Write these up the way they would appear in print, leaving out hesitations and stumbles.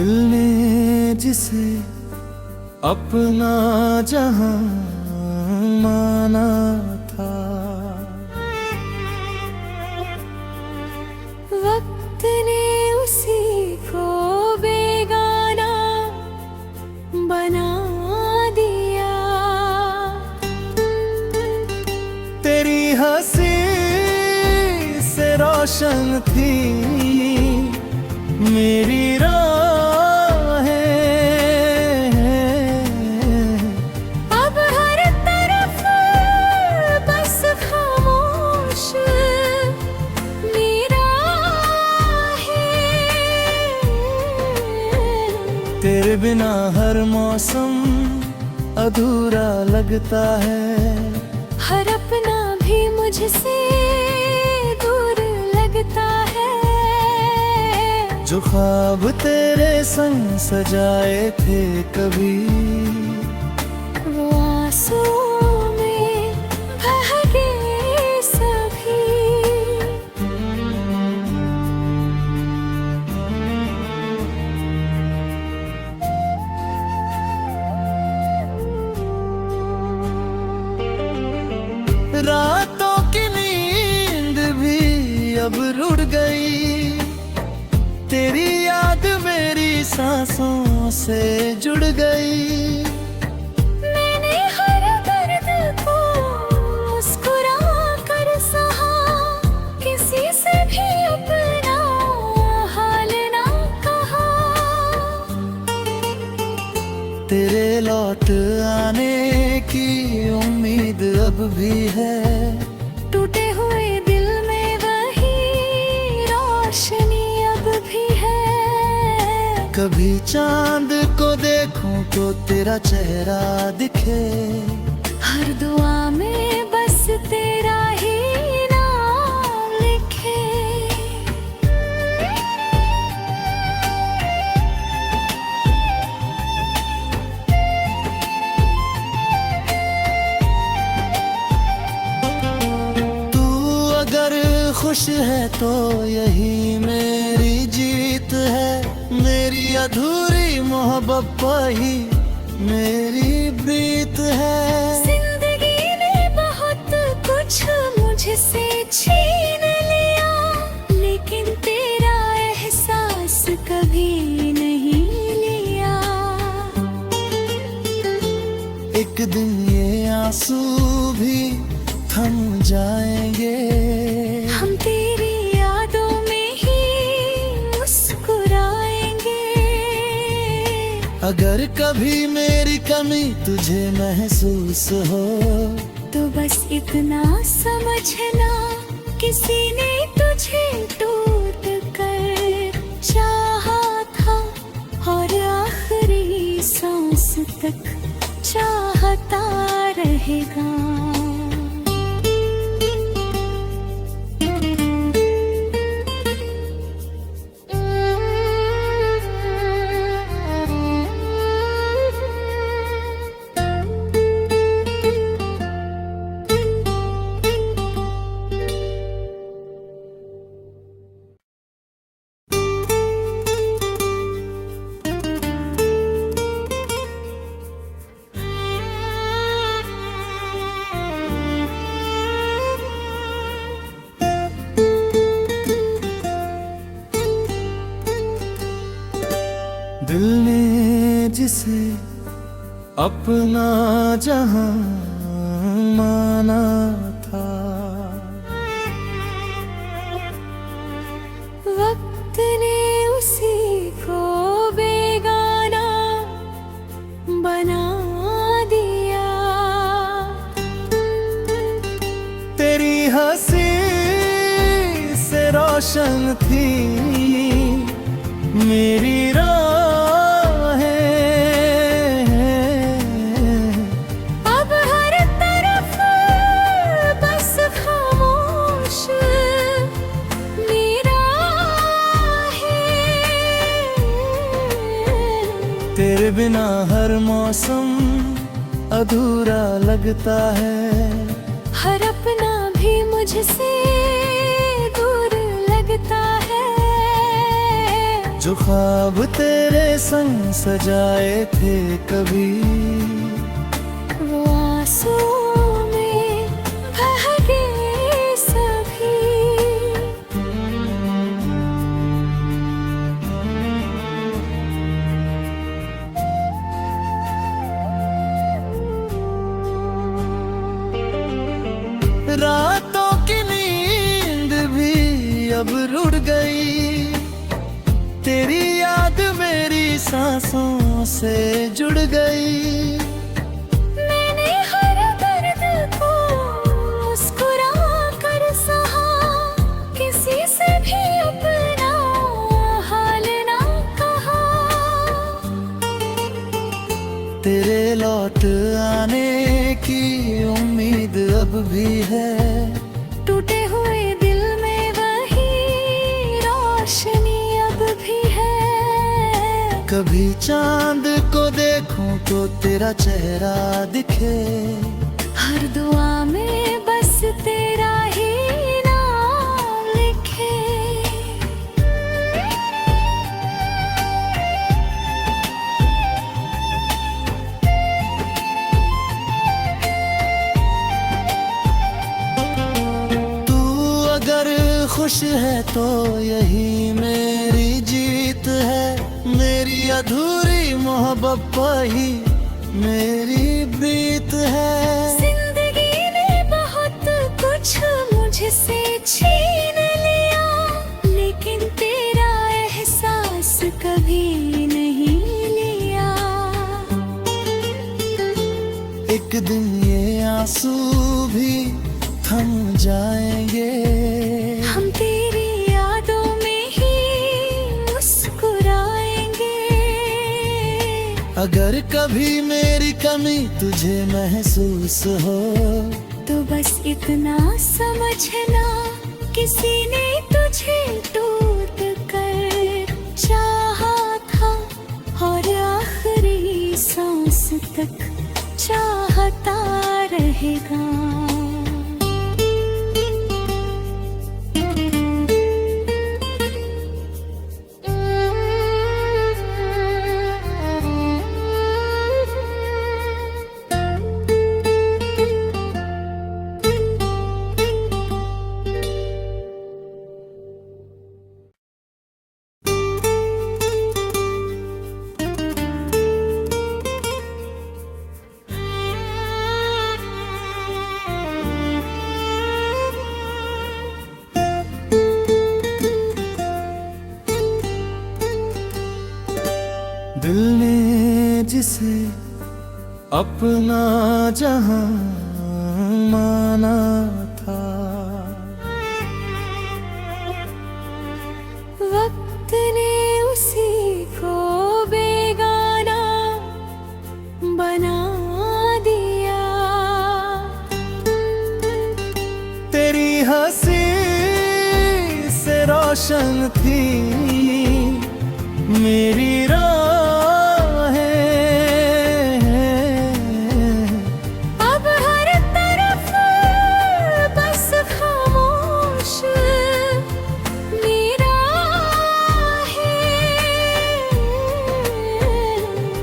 दिल ने जिसे अपना जहां माना था, वक्त ने उसी को बेगाना बना दिया। तेरी हंसी से रोशन थी मेरी राहें, अब हर तरफ बस खामोश मेरा है। तेरे बिना हर मौसम अधूरा लगता है, हर अपना भी मुझसे दूर लगता है। जो ख्वाब तेरे संग सजाए थे कभी, वो आंसुओं में बह गए सभी। रातों की नींद भी अब रुड़ गई, तेरी याद मेरी सांसों से जुड़ गई। मैंने हर दर्द को मुस्कुरा कर सहा, किसी से भी अपना हाल ना कहा। तेरे लौट आने की उम्मीद अब भी है, टूटे हुए दिल में वही रोशनी अब भी है। कभी चांद को देखूं तो तेरा चेहरा दिखे, हर दुआ में बस तेरा ही नाम लिखे। तू अगर खुश है तो यही मेरी जीत है, मेरी अधूरी मोहब्बत ही मेरी प्रीत है। जिंदगी ने बहुत कुछ मुझसे छीन लिया, लेकिन तेरा एहसास कभी नहीं लिया। एक दिन ये आंसू भी थम जाएंगे, हम तेरी यादों में ही मुस्कुराएंगे। अगर कभी मेरी कमी तुझे महसूस हो, तो बस इतना समझना, किसी ने तुझे टूट कर चाहा था, और आखिरी सांस तक चाहता रहेगा। दिल ने जिसे अपना जहां माना था, वक्त ने उसी को बेगाना बना दिया। तेरी हंसी से रोशन थी मेरी राहें, अब हर तरफ बस खामोश मेरा है। तेरे बिना हर मौसम अधूरा लगता है, हर अपना भी मुझसे दूर लगता है। जो ख्वाब तेरे संग सजाए थे कभी, वो आंसुओं में बह गए सभी। रातों की नींद भी अब रुड़ गई, तेरी याद मेरी सांसों से जुड़ गई। मैंने हर दर्द को मुस्कुरा कर सहा, किसी से भी अपना हाल ना कहा। तेरे लौट आने की उम्मीद अब भी है, टूटे हुए दिल में वही रोशनी अब भी है। कभी चांद को देखूं तो तेरा चेहरा दिखे, हर दुआ में बस तेरा ही नाम लिखे। तू अगर खुश है तो यही मेरी जीत है, मेरी अधूरी मोहब्बत ही मेरी प्रीत है। जिंदगी ने बहुत कुछ मुझसे छीन लिया, लेकिन तेरा एहसास कभी नहीं लिया। एक दिन ये आंसू भी थम जाएंगे, हम तेरी यादों में ही मुस्कुराएंगे। अगर कभी मेरी कमी तुझे महसूस हो, तो बस इतना समझना, किसी ने तुझे टूट कर चाहा था, और आखिरी सांस तक चाहता रहेगा। दिल ने जिसे अपना जहां माना था, वक्त ने उसी को बेगाना बना दिया। तेरी हंसी से रोशन थी मेरी राहें, अब हर तरफ बस खामोश मेरा है।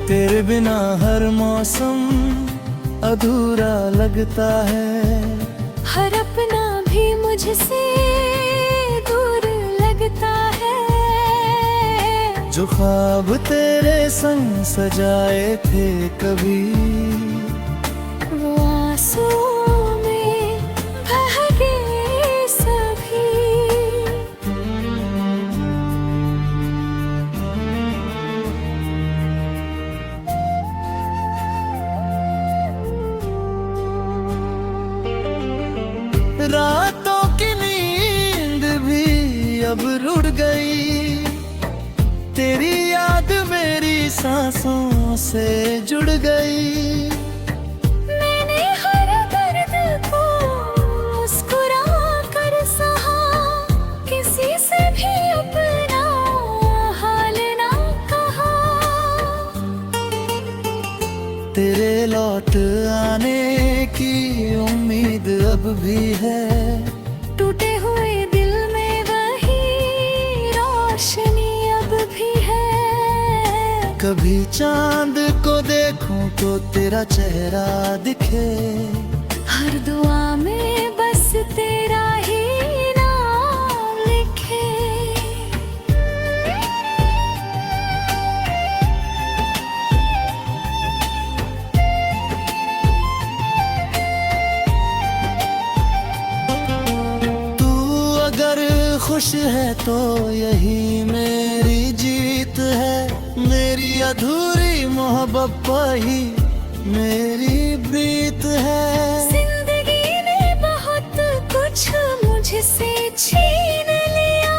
तेरे बिना हर मौसम अधूरा लगता है, हर अपना भी मुझसे दूर लगता है। जो ख्वाब तेरे संग सजाए थे कभी, वो आंसुओं में बह गए सभी। रातों की नींद भी अब रुड़ गई, तेरी याद मेरी सांसों से जुड़ गई। मैंने हर दर्द को मुस्कुरा कर सहा, किसी से भी अपना हाल ना कहा। तेरे लौट आने की उम्मीद अब भी है, टूटे हुए दिल में वही रोशनी अब भी कभी चांद को देखूं तो तेरा चेहरा दिखे। हर दुआ में बस तेरा ही नाम लिखे। तू अगर खुश है तो यही मेरी जीत है। मेरी अधूरी मोहब्बत ही मेरी प्रीत है। जिंदगी ने बहुत कुछ मुझसे छीन लिया,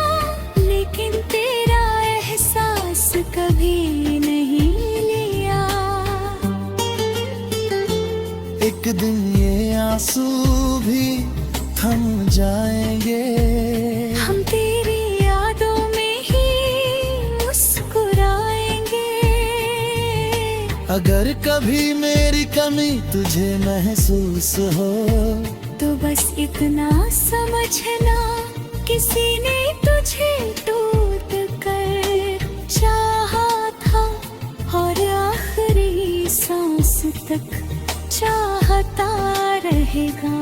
लेकिन तेरा एहसास कभी नहीं लिया। एक दिन ये आंसू भी थम जाएंगे। हम तेरी यादों में ही मुस्कुराएंगे। अगर कभी मेरी कमी तुझे महसूस हो तो बस इतना समझना, किसी ने तुझे टूट कर चाहा था, और आखिरी सांस तक चाहता रहेगा।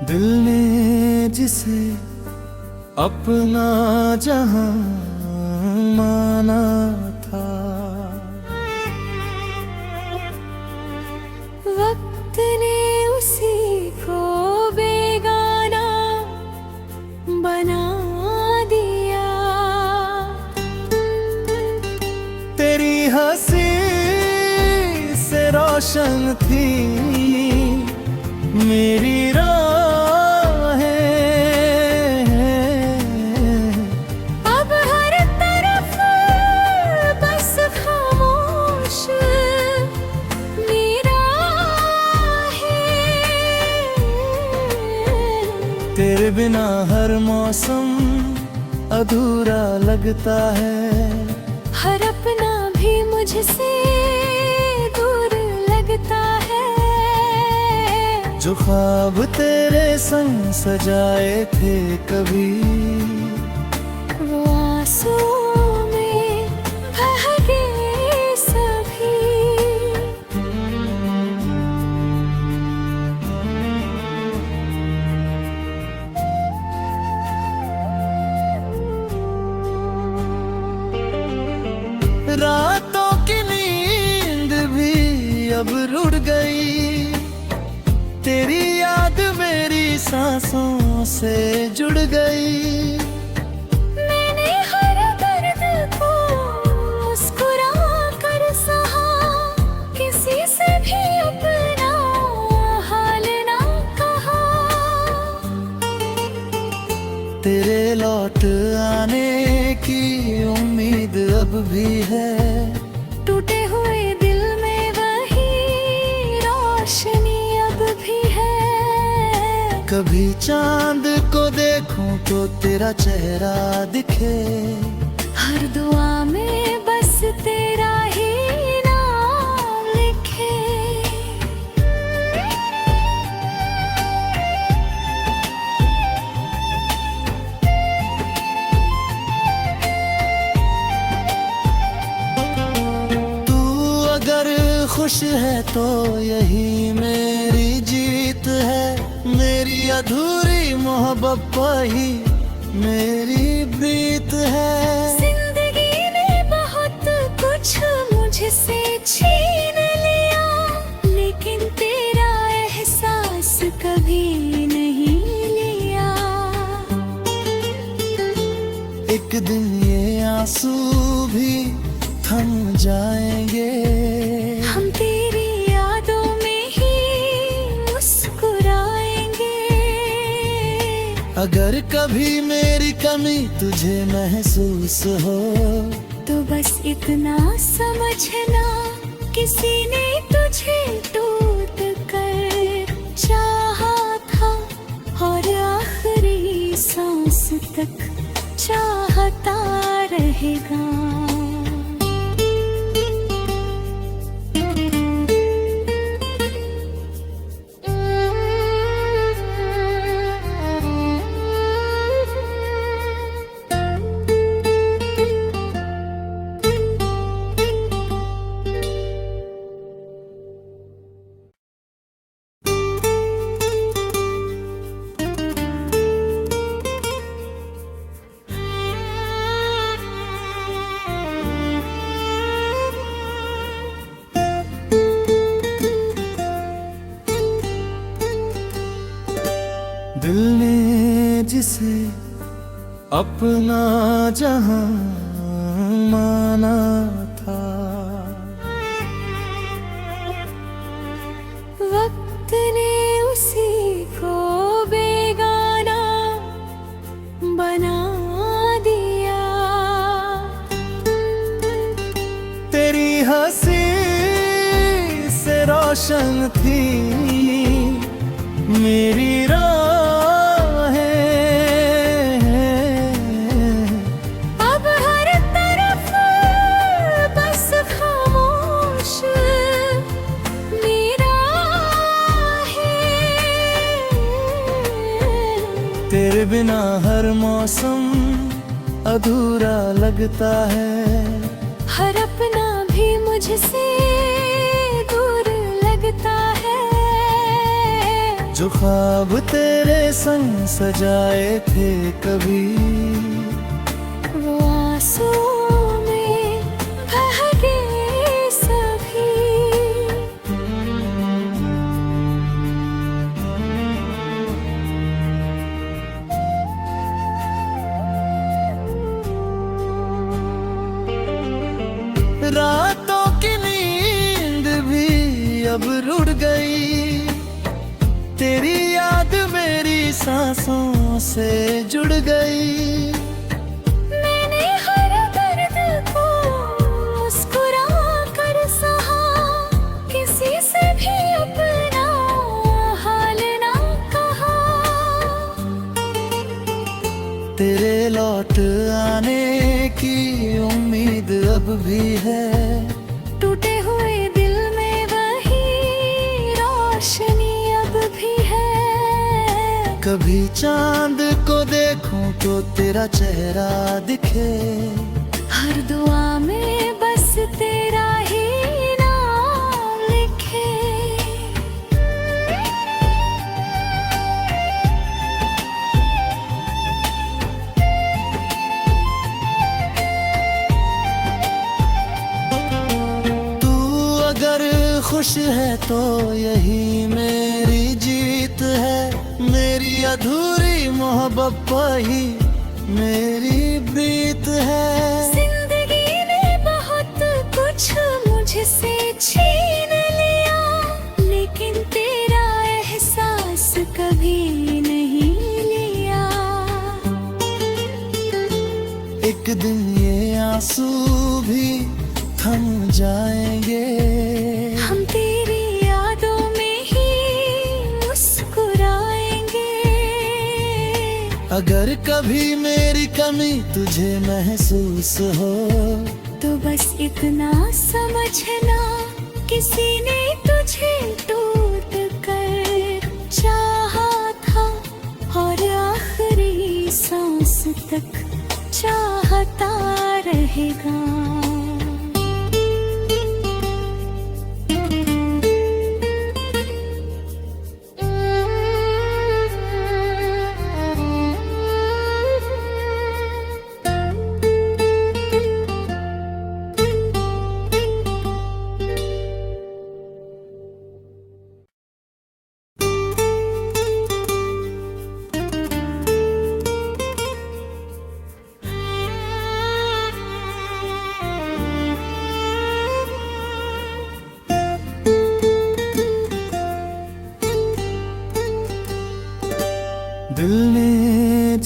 दिल ने जिसे अपना जहां माना था, वक्त ने उसी को बेगाना बना दिया। तेरी हंसी से रोशन थी मेरी राहें। अब हर तरफ बस खामोश मेरा है। तेरे बिना हर मौसम अधूरा लगता है। हर अपना भी मुझसे दूर लगता है। जो ख्वाब तेरे संग सजाए थे कभी, वो आंसुओं में बह गए सभी। रातों की नींद भी अब रुड़ गई। तेरी याद मेरी सांसों से जुड़ गई। मैंने हर दर्द को मुस्कुरा कर सहा, किसी से भी अपना हाल ना कहा। तेरे लौट आने की उम्मीद अब भी है। टूटे हुए दिल में वही रोशनी अब भी है। कभी चांद को देखूं तो तेरा चेहरा दिखे। हर दुआ में बस तेरा ही नाम लिखे। तू अगर खुश है तो यही मेरी जीत है। मेरी अधूरी मोहब्बत ही मेरी प्रीत है। जिंदगी ने बहुत कुछ मुझसे छीन लिया, लेकिन तेरा एहसास कभी नहीं लिया। एक दिन ये आंसू भी थम जाएंगे। हम तेरी यादों में ही मुस्कुराएंगे। कभी मेरी कमी तुझे महसूस हो, तो बस इतना समझना, किसी ने तुझे टूट कर चाहा था, और आखिरी सांस तक चाहता रहेगा। दिल ने जिसे अपना जहां माना था, वक्त ने उसी को बेगाना बना दिया। तेरी हंसी से रोशन थी मेरी राहें, अब हर तरफ बस खामोश मेरा है। तेरे बिना हर मौसम अधूरा लगता है, हर अपना भी मुझसे दूर लगता है। जो ख्वाब तेरे संग सजाए थे कभी, वो आंसुओं में बह गए सभी। रातों की नींद भी अब रुड़ गई, तेरी याद मेरी सांसों से जुड़ गई। मैंने हर दर्द को मुस्कुरा कर सहा, किसी से भी अपना हाल ना कहा। तेरे लौट आने की उम्मीद अब भी है, टूटे हुए दिल में वही रोशनी अब भी है। कभी चांद को देखूं तो तेरा चेहरा दिखे, हर दुआ में बस तेरा ही नाम लिखे। तू अगर खुश है तो यही मेरी जीत है, मेरी अधूरी मोहब्बत ही मेरी प्रीत है। जिंदगी ने बहुत कुछ मुझसे छीन लिया, लेकिन तेरा एहसास कभी नहीं लिया। एक दिन ये आंसू भी थम जाएंगे, हम तेरी यादों में ही मुस्कुराएंगे। अगर कभी मेरी कमी तुझे महसूस हो, तो बस इतना समझना, किसी ने तुझे टूट कर चाहा था, और आखिरी सांस तक चाहता रहेगा।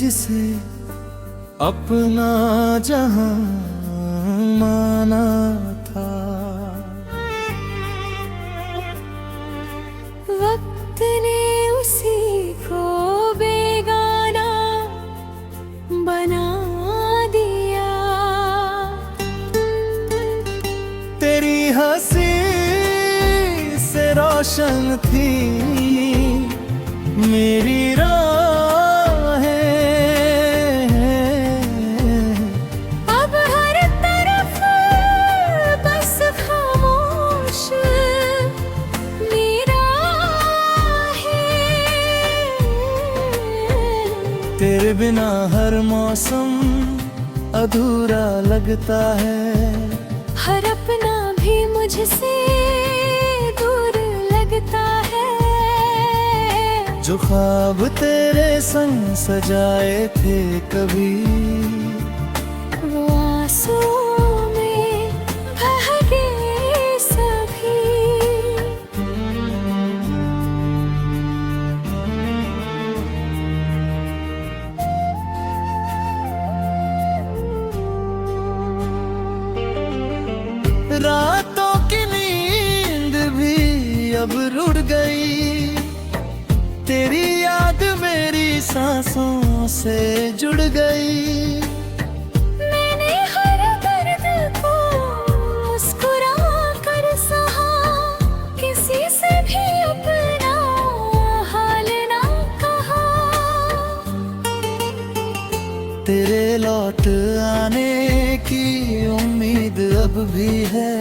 जिसे अपना जहां माना था। वक्त ने उसी को बेगाना बना दिया। तेरी हंसी से रोशन थी मेरी राहें, अब हर तरफ बस खामोश मेरा है। तेरे बिना हर मौसम अधूरा लगता है। हर अपना भी मुझसे दूर लगता है। जो ख्वाब तेरे संग सजाए थे कभी, वो आंसुओं में बह गए सभी। रातों की नींद भी अब रुड़ गई। तेरी याद मेरी सांसों से जुड़ गई। मैंने हर दर्द को मुस्कुरा कर सहा, किसी से भी अपना हाल ना कहा। तेरे लौट आने की उम्मीद अब भी है।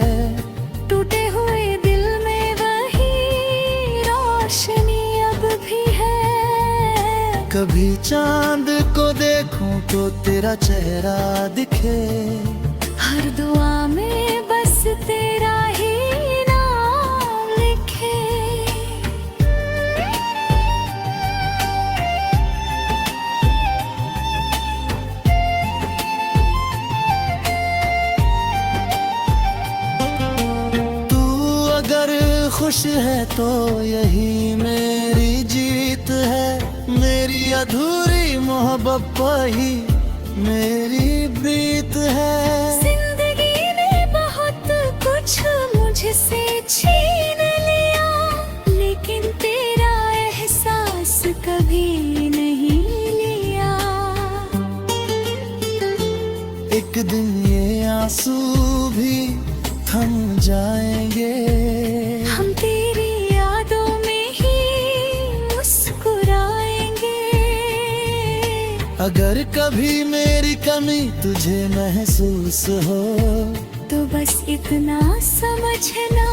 टूटे हुए दिल में वही रोशनी अब भी है। कभी चांद को देखूं तो तेरा चेहरा दिखे। हर दुआ में बस तेरा ही नाम लिखे। तू अगर खुश है तो यही मेरी जीत है। मेरी अधूरी मोहब्बत ही मेरी प्रीत है। जिंदगी ने बहुत कुछ मुझसे छीन लिया, लेकिन तेरा एहसास कभी नहीं लिया। एक दिन ये आंसू भी थम जाएंगे। हम तेरी यादों में ही मुस्कुराएंगे। अगर कभी मेरी कमी तुझे महसूस हो, तो बस इतना समझना,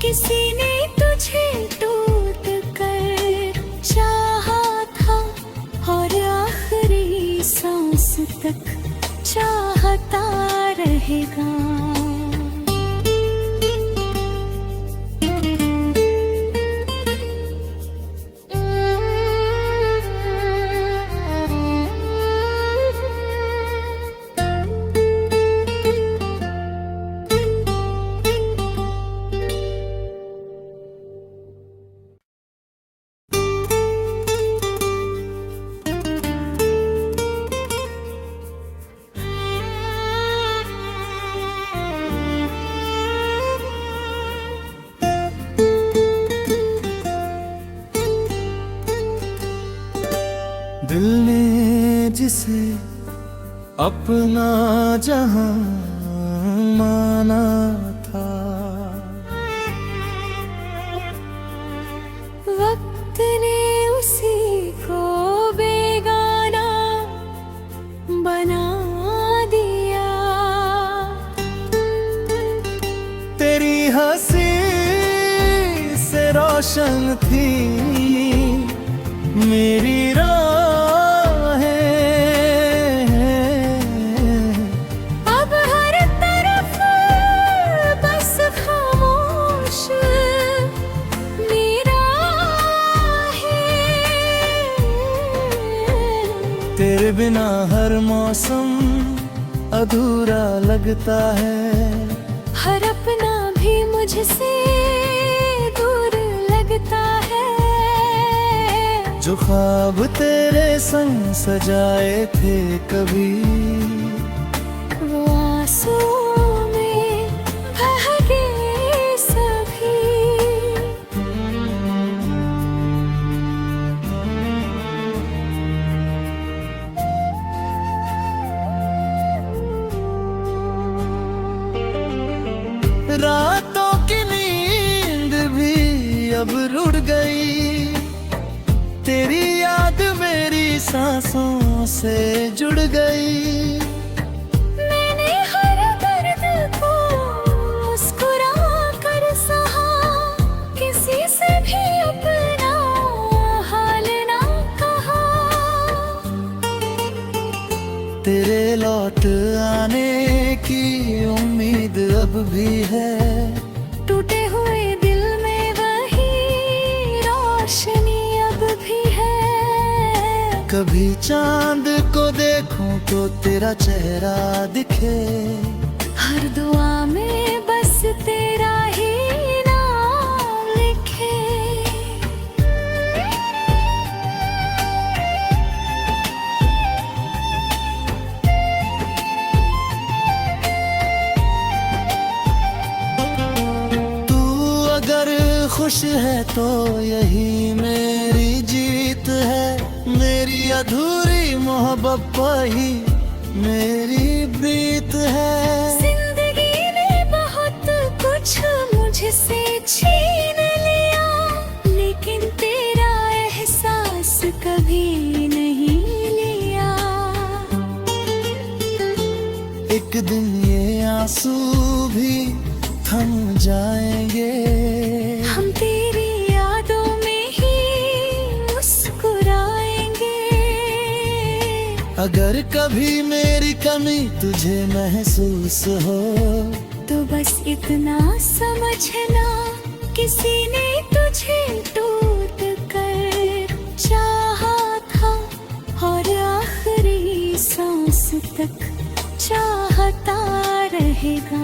किसी ने तुझे टूट कर चाहा था, और आखिरी सांस तक चाहता रहेगा। दिल ने जिसे अपना जहां माना था। वक्त ने उसी को बेगाना बना दिया। तेरी हंसी से रोशन थी मेरी राहें, अब हर तरफ बस खामोश मेरा है। तेरे बिना हर मौसम अधूरा लगता है। हर अपना भी मुझसे दूर लगता है। जो ख्वाब तेरे संग सजाए थे कभी, वो आंसू में बह गए सभी। रातों की नींद भी अब रुड़ गई, तेरी याद मेरी सांसों से जुड़ गई। मैंने हर दर्द को मुस्कुरा कर सहा, किसी से भी अपना हाल ना कहा। तेरे लौट आने की उम्मीद अब भी है, टूटे हुए दिल में वही रोशनी अब भी है। कभी चांद को देखूं तो तेरा चेहरा दिखे, हर दुआ में बस तेरा ही नाम लिखे। खुश है तो यही मेरी जीत है, मेरी अधूरी मोहब्बत ही मेरी प्रीत है। जिंदगी ने बहुत कुछ मुझसे छीन लिया, लेकिन तेरा एहसास कभी नहीं लिया। एक दिन ये आंसू भी थम जाएंगे, हम तेरी यादों में ही मुस्कुराएंगे। अगर कभी मेरी कमी तुझे महसूस हो, तो बस इतना समझना, किसी ने तुझे टूट कर चाहा था, और आखिरी सांस तक चाहता रहेगा।